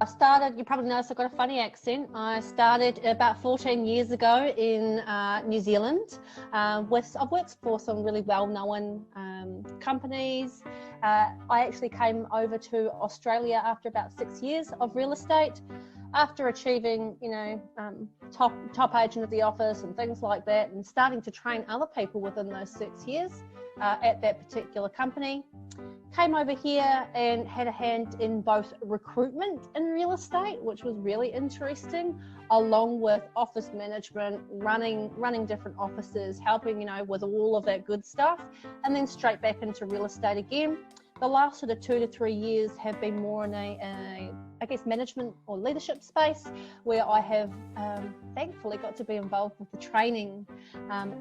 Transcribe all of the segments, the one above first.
I started, you probably noticed I've got a funny accent. I started about 14 years ago in New Zealand. I've worked for some really well-known companies. I actually came over to Australia after about 6 years of real estate, after achieving, top agent of the office and things like that, and starting to train other people within those 6 years at that particular company. Came over here and had a hand in both recruitment in real estate, which was really interesting, along with office management, running different offices, helping, with all of that good stuff, and then straight back into real estate again. The last sort of 2 to 3 years have been more in a management or leadership space, where I have thankfully got to be involved with the training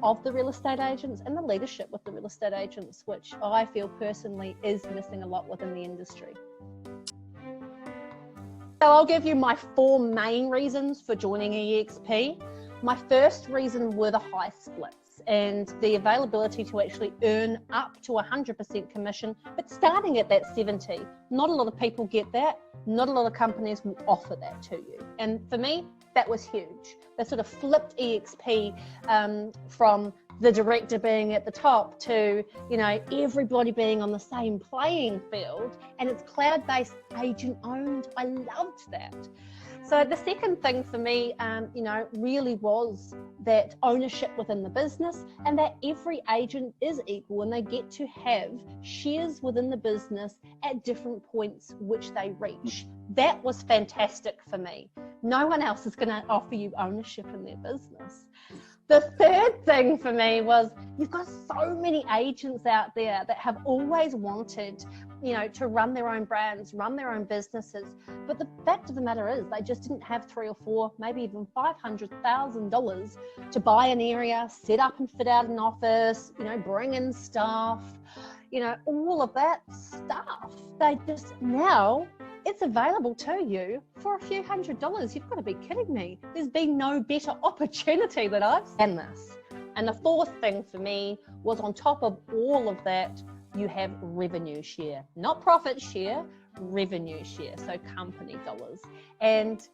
of the real estate agents and the leadership with the real estate agents, which I feel personally is missing a lot within the industry. So I'll give you my 4 main reasons for joining eXp. My first reason were the high splits and the availability to actually earn up to 100% commission, but starting at that 70. Not a lot of people get that. Not a lot of companies will offer that to you. And for me, that was huge. They sort of flipped eXp from the director being at the top to, everybody being on the same playing field, and it's cloud-based, agent owned. I loved that. So the second thing for me, really was that ownership within the business, and that every agent is equal and they get to have shares within the business at different points which they reach. That was fantastic for me. No one else is going to offer you ownership in their business. The third thing for me was you've got so many agents out there that have always wanted, to run their own brands, run their own businesses. But the fact of the matter is they just didn't have 3 or 4, maybe even $500,000 to buy an area, set up and fit out an office, bring in staff, all of that stuff. Now it's available to you for a few $100s. You've got to be kidding me. There's been no better opportunity that I've seen this. And the fourth thing for me was, on top of all of that, you have revenue share, not profit share, revenue share, so company dollars. And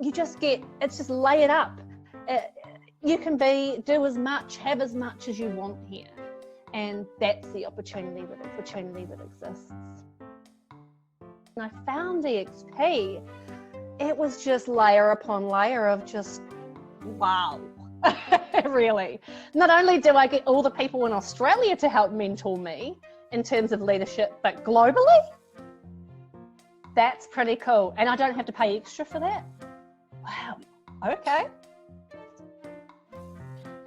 you just it's just lay it up. You can do as much, have as much as you want here. And that's the opportunity that exists. When I found eXp, it was just layer upon layer of just, wow, really. Not only do I get all the people in Australia to help mentor me in terms of leadership, but globally, that's pretty cool. And I don't have to pay extra for that. Wow, okay.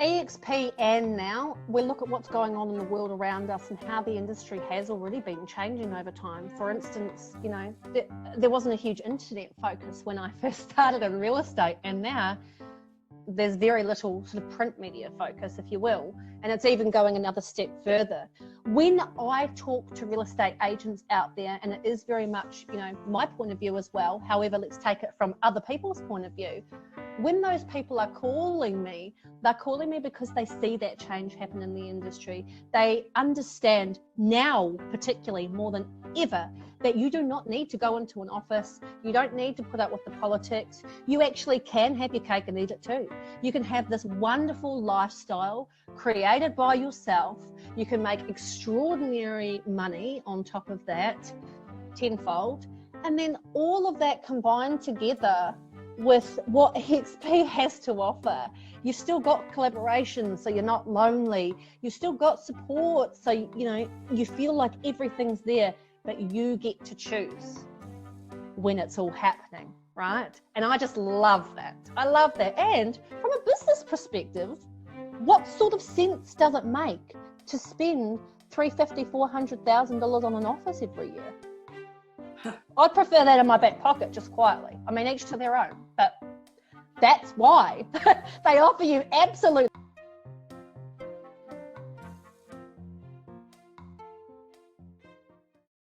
eXp, and now we look at what's going on in the world around us and how the industry has already been changing over time. For instance, there wasn't a huge internet focus when I first started in real estate, and now there's very little sort of print media focus, if you will, and it's even going another step further. When I talk to real estate agents out there, and it is very much, my point of view as well, however, let's take it from other people's point of view. When those people are calling me, they're calling me because they see that change happen in the industry. They understand now, particularly more than ever, that you do not need to go into an office. You don't need to put up with the politics. You actually can have your cake and eat it too. You can have this wonderful lifestyle created by yourself. You can make extraordinary money on top of that, tenfold. And then all of that combined together with what eXp has to offer. You've still got collaboration, so you're not lonely. You've still got support, so you feel like everything's there, but you get to choose when it's all happening, right? And I just love that. I love that. And from a business perspective, what sort of sense does it make to spend $350,000, $400,000 on an office every year? I'd prefer that in my back pocket, just quietly. I mean, each to their own, but that's why they offer you absolute